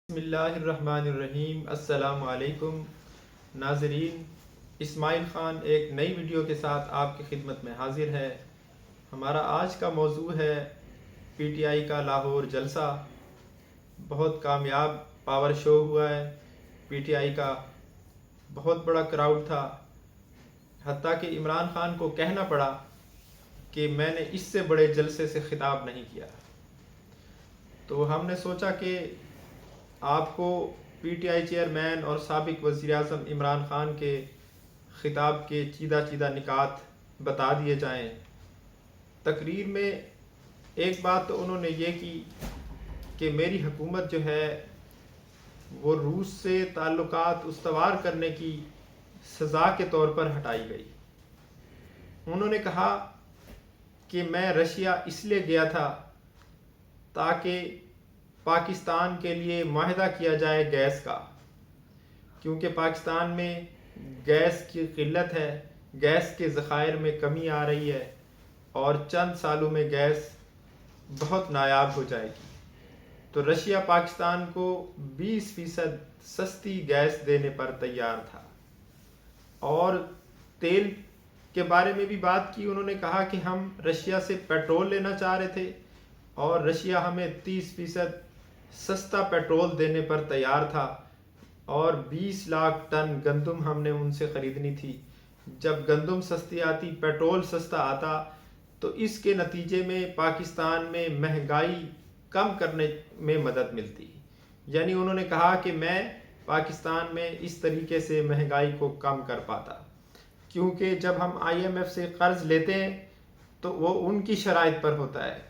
بسم اللہ الرحمن الرحیم۔ السلام علیکم ناظرین، اسماعیل خان ایک نئی ویڈیو کے ساتھ آپ کی خدمت میں حاضر ہے۔ ہمارا آج کا موضوع ہے پی ٹی آئی کا لاہور جلسہ۔ بہت کامیاب پاور شو ہوا ہے، پی ٹی آئی کا بہت بڑا کراؤڈ تھا، حتیٰ کہ عمران خان کو کہنا پڑا کہ میں نے اس سے بڑے جلسے سے خطاب نہیں کیا۔ تو ہم نے سوچا کہ آپ کو پی ٹی آئی چیئرمین اور سابق وزیر اعظم عمران خان کے خطاب کے چیدہ چیدہ نکات بتا دیے جائیں۔ تقریر میں ایک بات تو انہوں نے یہ کی کہ میری حکومت جو ہے وہ روس سے تعلقات استوار کرنے کی سزا کے طور پر ہٹائی گئی۔ انہوں نے کہا کہ میں رشیا اس لیے گیا تھا تاکہ پاکستان کے لیے معاہدہ کیا جائے گیس کا، کیونکہ پاکستان میں گیس کی قلت ہے، گیس کے ذخائر میں کمی آ رہی ہے اور چند سالوں میں گیس بہت نایاب ہو جائے گی۔ تو رشیا پاکستان کو 20% سستی گیس دینے پر تیار تھا، اور تیل کے بارے میں بھی بات کی۔ انہوں نے کہا کہ ہم رشیا سے پیٹرول لینا چاہ رہے تھے اور رشیا ہمیں 30% سستا پیٹرول دینے پر تیار تھا، اور 20 لاکھ ٹن گندم ہم نے ان سے خریدنی تھی۔ جب گندم سستی آتی، پیٹرول سستا آتا، تو اس کے نتیجے میں پاکستان میں مہنگائی کم کرنے میں مدد ملتی۔ یعنی انہوں نے کہا کہ میں پاکستان میں اس طریقے سے مہنگائی کو کم کر پاتا، کیونکہ جب ہم آئی ایم ایف سے قرض لیتے ہیں تو وہ ان کی شرائط پر ہوتا ہے۔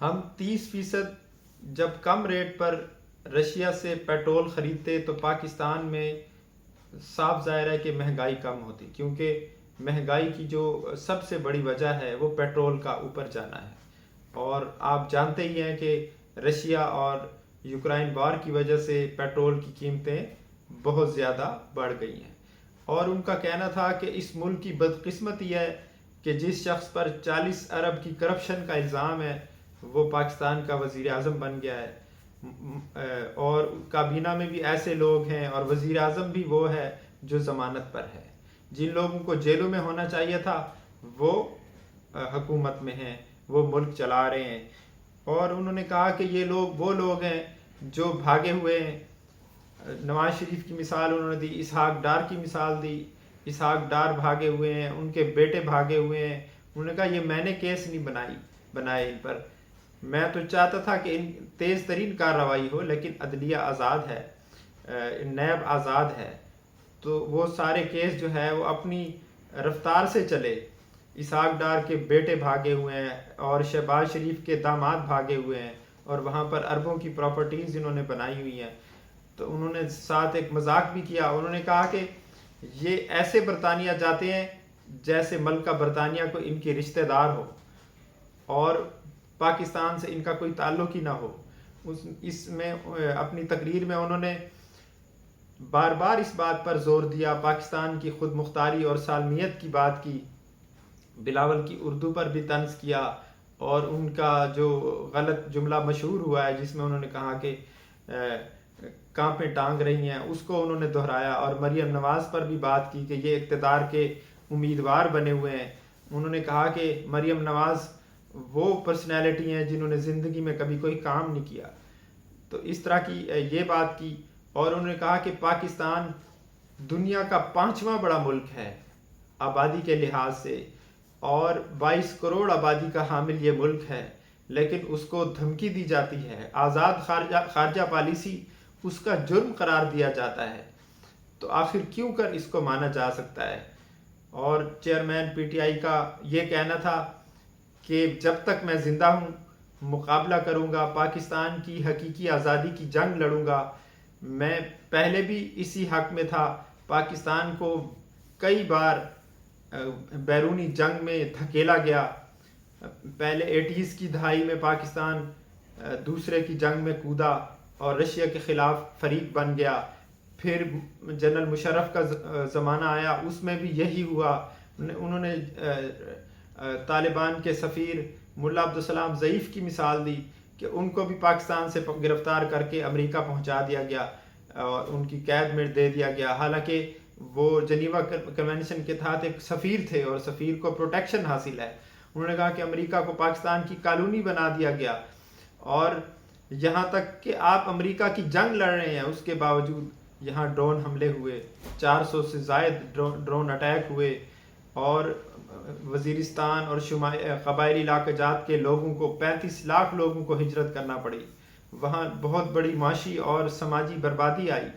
ہم 30% جب کم ریٹ پر رشیا سے پیٹرول خریدتے تو پاکستان میں صاف ظاہر ہے کہ مہنگائی کم ہوتی، کیونکہ مہنگائی کی جو سب سے بڑی وجہ ہے وہ پیٹرول کا اوپر جانا ہے۔ اور آپ جانتے ہی ہیں کہ رشیا اور یوکرائن وار کی وجہ سے پیٹرول کی قیمتیں بہت زیادہ بڑھ گئی ہیں، اور ان کا کہنا تھا کہ اس ملک کی بدقسمتی ہے کہ جس شخص پر 40 ارب کی کرپشن کا الزام ہے وہ پاکستان کا وزیر اعظم بن گیا ہے، اور کابینہ میں بھی ایسے لوگ ہیں اور وزیر اعظم بھی وہ ہے جو ضمانت پر ہے۔ جن لوگوں کو جیلوں میں ہونا چاہیے تھا وہ حکومت میں ہیں، وہ ملک چلا رہے ہیں۔ اور انہوں نے کہا کہ یہ لوگ وہ لوگ ہیں جو بھاگے ہوئے ہیں۔ نواز شریف کی مثال انہوں نے دی، اسحاق ڈار کی مثال دی۔ اسحاق ڈار بھاگے ہوئے ہیں، ان کے بیٹے بھاگے ہوئے ہیں۔ انہوں نے کہا یہ میں نے کیس نہیں بنائے ان پر، میں تو چاہتا تھا کہ ان تیز ترین کارروائی ہو، لیکن عدلیہ آزاد ہے، نیب آزاد ہے، تو وہ سارے کیس جو ہے وہ اپنی رفتار سے چلے۔ اسحاق ڈار کے بیٹے بھاگے ہوئے ہیں اور شہباز شریف کے داماد بھاگے ہوئے ہیں، اور وہاں پر اربوں کی پراپرٹیز انہوں نے بنائی ہوئی ہیں۔ تو انہوں نے ساتھ ایک مذاق بھی کیا، انہوں نے کہا کہ یہ ایسے برطانیہ جاتے ہیں جیسے ملکہ برطانیہ کو ان کے رشتہ دار ہو اور پاکستان سے ان کا کوئی تعلق ہی نہ ہو۔ اس میں اپنی تقریر میں انہوں نے بار بار اس بات پر زور دیا، پاکستان کی خود مختاری اور سالمیت کی بات کی، بلاول کی اردو پر بھی طنز کیا، اور ان کا جو غلط جملہ مشہور ہوا ہے جس میں انہوں نے کہا کہ کانپیں ٹانگ رہی ہیں، اس کو انہوں نے دہرایا، اور مریم نواز پر بھی بات کی کہ یہ اقتدار کے امیدوار بنے ہوئے ہیں۔ انہوں نے کہا کہ مریم نواز وہ پرسنالٹی ہیں جنہوں نے زندگی میں کبھی کوئی کام نہیں کیا۔ تو اس طرح کی یہ بات کی، اور انہوں نے کہا کہ پاکستان دنیا کا 5واں بڑا ملک ہے آبادی کے لحاظ سے، اور 22 کروڑ آبادی کا حامل یہ ملک ہے، لیکن اس کو دھمکی دی جاتی ہے، آزاد خارجہ پالیسی اس کا جرم قرار دیا جاتا ہے۔ تو آخر کیوں کر اس کو مانا جا سکتا ہے؟ اور چیئرمین پی ٹی آئی کا یہ کہنا تھا کہ جب تک میں زندہ ہوں مقابلہ کروں گا، پاکستان کی حقیقی آزادی کی جنگ لڑوں گا۔ میں پہلے بھی اسی حق میں تھا، پاکستان کو کئی بار بیرونی جنگ میں دھکیلا گیا۔ پہلے 80s کی دہائی میں پاکستان دوسرے کی جنگ میں کودا اور رشیا کے خلاف فریق بن گیا۔ پھر جنرل مشرف کا زمانہ آیا، اس میں بھی یہی ہوا۔ انہوں نے طالبان کے سفیر ملا عبدالسلام ضعیف کی مثال دی کہ ان کو بھی پاکستان سے گرفتار کر کے امریکہ پہنچا دیا گیا اور ان کی قید میں دے دیا گیا، حالانکہ وہ جنیوا کنونشن کے تحت ایک سفیر تھے اور سفیر کو پروٹیکشن حاصل ہے۔ انہوں نے کہا کہ امریکہ کو پاکستان کی کالونی بنا دیا گیا، اور یہاں تک کہ آپ امریکہ کی جنگ لڑ رہے ہیں، اس کے باوجود یہاں ڈرون حملے ہوئے، 400 سے زائد ڈرون اٹیک ہوئے، اور وزیرستان اور قبائلی علاقہ جات کے لوگوں کو 35 لاکھ لوگوں کو ہجرت کرنا پڑی، وہاں بہت بڑی معاشی اور سماجی بربادی آئی،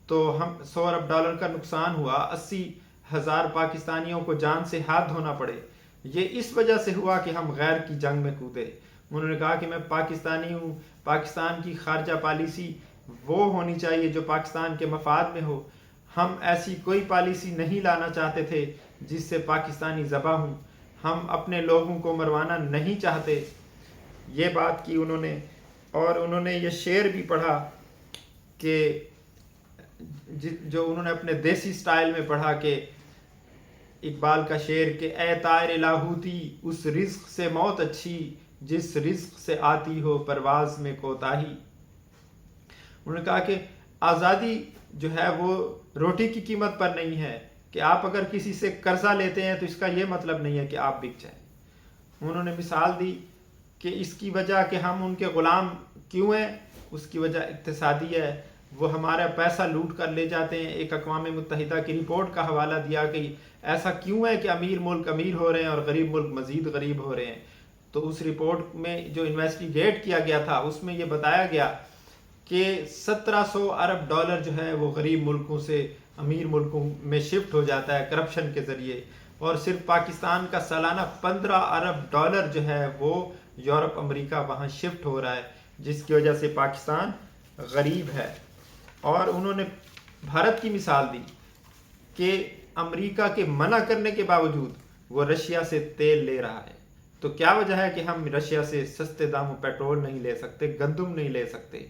تو ہم $100 ارب کا نقصان ہوا، 80,000 پاکستانیوں کو جان سے ہاتھ دھونا پڑے۔ یہ اس وجہ سے ہوا کہ ہم غیر کی جنگ میں کودے۔ انہوں نے کہا کہ میں پاکستانی ہوں، پاکستان کی خارجہ پالیسی وہ ہونی چاہیے جو پاکستان کے مفاد میں ہو، ہم ایسی کوئی پالیسی نہیں لانا چاہتے تھے جس سے پاکستانی ذبح ہوں، ہم اپنے لوگوں کو مروانا نہیں چاہتے۔ یہ بات کی انہوں نے، اور انہوں نے یہ شعر بھی پڑھا کہ جو انہوں نے اپنے دیسی سٹائل میں پڑھا، کہ اقبال کا شعر کہ اے طائر لاہوتی اس رزق سے موت اچھی جس رزق سے آتی ہو پرواز میں کوتاہی۔ انہوں نے کہا کہ آزادی جو ہے وہ روٹی کی قیمت پر نہیں ہے، کہ آپ اگر کسی سے قرضہ لیتے ہیں تو اس کا یہ مطلب نہیں ہے کہ آپ بک جائیں۔ انہوں نے مثال دی کہ اس کی وجہ کہ ہم ان کے غلام کیوں ہیں، اس کی وجہ اقتصادی ہے، وہ ہمارا پیسہ لوٹ کر لے جاتے ہیں۔ ایک اقوام متحدہ کی رپورٹ کا حوالہ دیا کہ ایسا کیوں ہے کہ امیر ملک امیر ہو رہے ہیں اور غریب ملک مزید غریب ہو رہے ہیں۔ تو اس رپورٹ میں جو انویسٹیگیٹ کیا گیا تھا اس میں یہ بتایا گیا کہ $1700 ارب جو ہے وہ غریب ملکوں سے امیر ملکوں میں شفٹ ہو جاتا ہے کرپشن کے ذریعے، اور صرف پاکستان کا سالانہ $15 ارب جو ہے وہ یورپ امریکہ وہاں شفٹ ہو رہا ہے، جس کی وجہ سے پاکستان غریب ہے۔ اور انہوں نے بھارت کی مثال دی کہ امریکہ کے منع کرنے کے باوجود وہ رشیا سے تیل لے رہا ہے، تو کیا وجہ ہے کہ ہم رشیا سے سستے داموں پیٹرول نہیں لے سکتے، گندم نہیں لے سکتے؟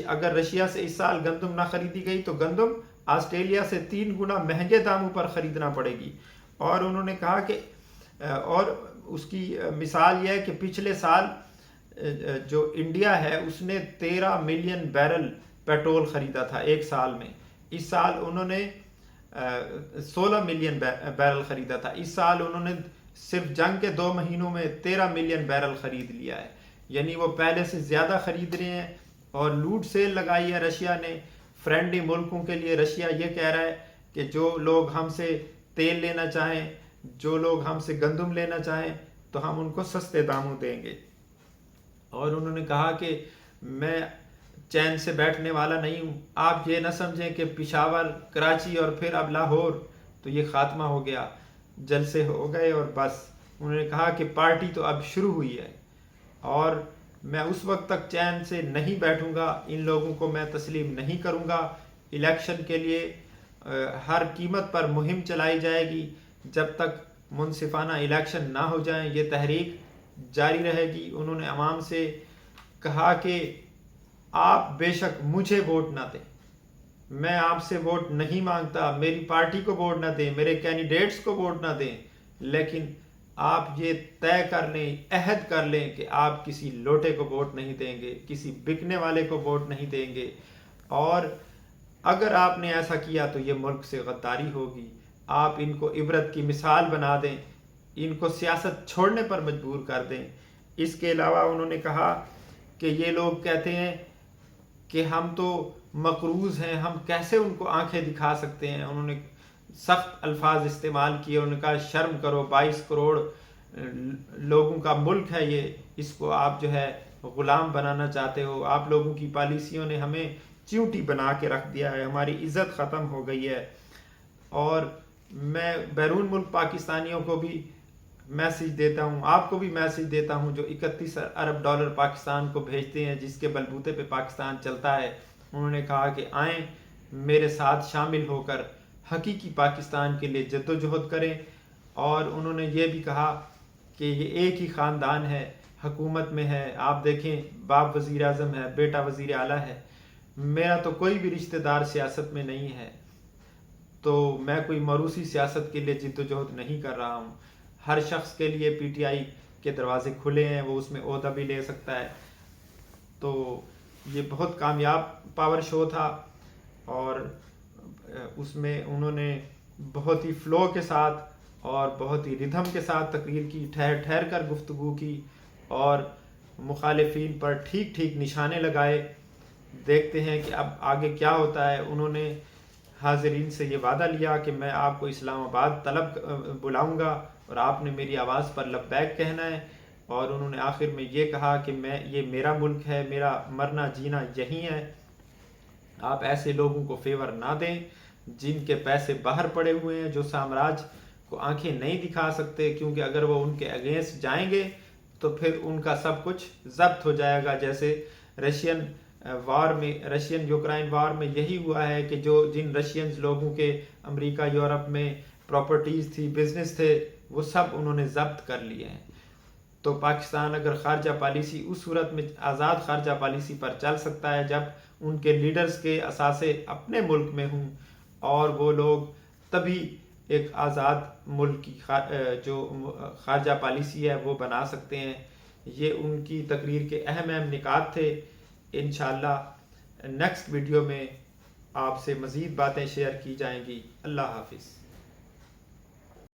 اگر رشیا سے اس سال گندم نہ خریدی گئی تو گندم آسٹریلیا سے 3 گنا مہنگے داموں پر خریدنا پڑے گی۔ اور انہوں نے کہا کہ اور اس کی مثال یہ ہے کہ پچھلے سال جو انڈیا ہے اس نے 13 ملین بیرل پیٹرول خریدا تھا ایک سال میں، اس سال انہوں نے 16 ملین بیرل خریدا تھا، اس سال انہوں نے صرف جنگ کے 2 مہینوں میں 13 ملین بیرل خرید لیا ہے، یعنی وہ پہلے سے زیادہ خرید رہے ہیں۔ اور لوٹ سیل لگائی ہے رشیا نے فرینڈلی ملکوں کے لیے۔ رشیا یہ کہہ رہا ہے کہ جو لوگ ہم سے تیل لینا چاہیں، جو لوگ ہم سے گندم لینا چاہیں تو ہم ان کو سستے داموں دیں گے۔ اور انہوں نے کہا کہ میں چین سے بیٹھنے والا نہیں ہوں، آپ یہ نہ سمجھیں کہ پشاور، کراچی اور پھر اب لاہور تو یہ خاتمہ ہو گیا، جلسے ہو گئے اور بس۔ انہوں نے کہا کہ پارٹی تو اب شروع ہوئی ہے اور میں اس وقت تک چین سے نہیں بیٹھوں گا، ان لوگوں کو میں تسلیم نہیں کروں گا۔ الیکشن کے لیے ہر قیمت پر مہم چلائی جائے گی، جب تک منصفانہ الیکشن نہ ہو جائیں یہ تحریک جاری رہے گی۔ انہوں نے عوام سے کہا کہ آپ بے شک مجھے ووٹ نہ دیں، میں آپ سے ووٹ نہیں مانگتا، میری پارٹی کو ووٹ نہ دیں، میرے کینڈیڈیٹس کو ووٹ نہ دیں، لیکن آپ یہ طے کر لیں، عہد کر لیں کہ آپ کسی لوٹے کو ووٹ نہیں دیں گے، کسی بکنے والے کو ووٹ نہیں دیں گے، اور اگر آپ نے ایسا کیا تو یہ ملک سے غداری ہوگی۔ آپ ان کو عبرت کی مثال بنا دیں، ان کو سیاست چھوڑنے پر مجبور کر دیں۔ اس کے علاوہ انہوں نے کہا کہ یہ لوگ کہتے ہیں کہ ہم تو مقروض ہیں، ہم کیسے ان کو آنکھیں دکھا سکتے ہیں۔ انہوں نے سخت الفاظ استعمال کیے، انہوں نے کہا شرم کرو، 22 کروڑ لوگوں کا ملک ہے یہ، اس کو آپ جو ہے غلام بنانا چاہتے ہو، آپ لوگوں کی پالیسیوں نے ہمیں چیونٹی بنا کے رکھ دیا ہے، ہماری عزت ختم ہو گئی ہے۔ اور میں بیرون ملک پاکستانیوں کو بھی میسیج دیتا ہوں، آپ کو بھی میسیج دیتا ہوں جو 31 ارب ڈالر پاکستان کو بھیجتے ہیں، جس کے بلبوتے پہ پاکستان چلتا ہے۔ انہوں نے کہا کہ آئیں میرے ساتھ شامل ہو کر حقیقی پاکستان کے لیے جدوجہد کریں۔ اور انہوں نے یہ بھی کہا کہ یہ ایک ہی خاندان ہے، حکومت میں ہے، آپ دیکھیں باپ وزیر اعظم ہے، بیٹا وزیر اعلیٰ ہے، میرا تو کوئی بھی رشتہ دار سیاست میں نہیں ہے، تو میں کوئی موروثی سیاست کے لیے جدوجہد نہیں کر رہا ہوں۔ ہر شخص کے لیے پی ٹی آئی کے دروازے کھلے ہیں، وہ اس میں عہدہ بھی لے سکتا ہے۔ تو یہ بہت کامیاب پاور شو تھا، اور اس میں انہوں نے بہت ہی فلو کے ساتھ اور بہت ہی ردھم کے ساتھ تقریر کی، ٹھہر ٹھہر کر گفتگو کی، اور مخالفین پر ٹھیک ٹھیک نشانے لگائے۔ دیکھتے ہیں کہ اب آگے کیا ہوتا ہے۔ انہوں نے حاضرین سے یہ وعدہ لیا کہ میں آپ کو اسلام آباد طلب بلاؤں گا اور آپ نے میری آواز پر لبیک کہنا ہے، اور انہوں نے آخر میں یہ کہا کہ یہ میرا ملک ہے، میرا مرنا جینا یہی ہے، آپ ایسے لوگوں کو فیور نہ دیں جن کے پیسے باہر پڑے ہوئے ہیں، جو سامراج کو آنکھیں نہیں دکھا سکتے، کیونکہ اگر وہ ان کے اگینسٹ جائیں گے تو پھر ان کا سب کچھ ضبط ہو جائے گا۔ جیسے رشین یوکرائن وار میں یہی ہوا ہے کہ جن رشینز لوگوں کے امریکہ یورپ میں پراپرٹیز تھی، بزنس تھے، وہ سب انہوں نے ضبط کر لیے ہیں۔ تو پاکستان اگر خارجہ پالیسی اس صورت میں آزاد خارجہ پالیسی پر چل سکتا ہے جب ان کے لیڈرز کے اثاثے اپنے ملک میں ہوں، اور وہ لوگ تبھی ایک آزاد ملک کی جو خارجہ پالیسی ہے وہ بنا سکتے ہیں۔ یہ ان کی تقریر کے اہم نکات تھے۔ انشاءاللہ نیکسٹ ویڈیو میں آپ سے مزید باتیں شیئر کی جائیں گی۔ اللہ حافظ۔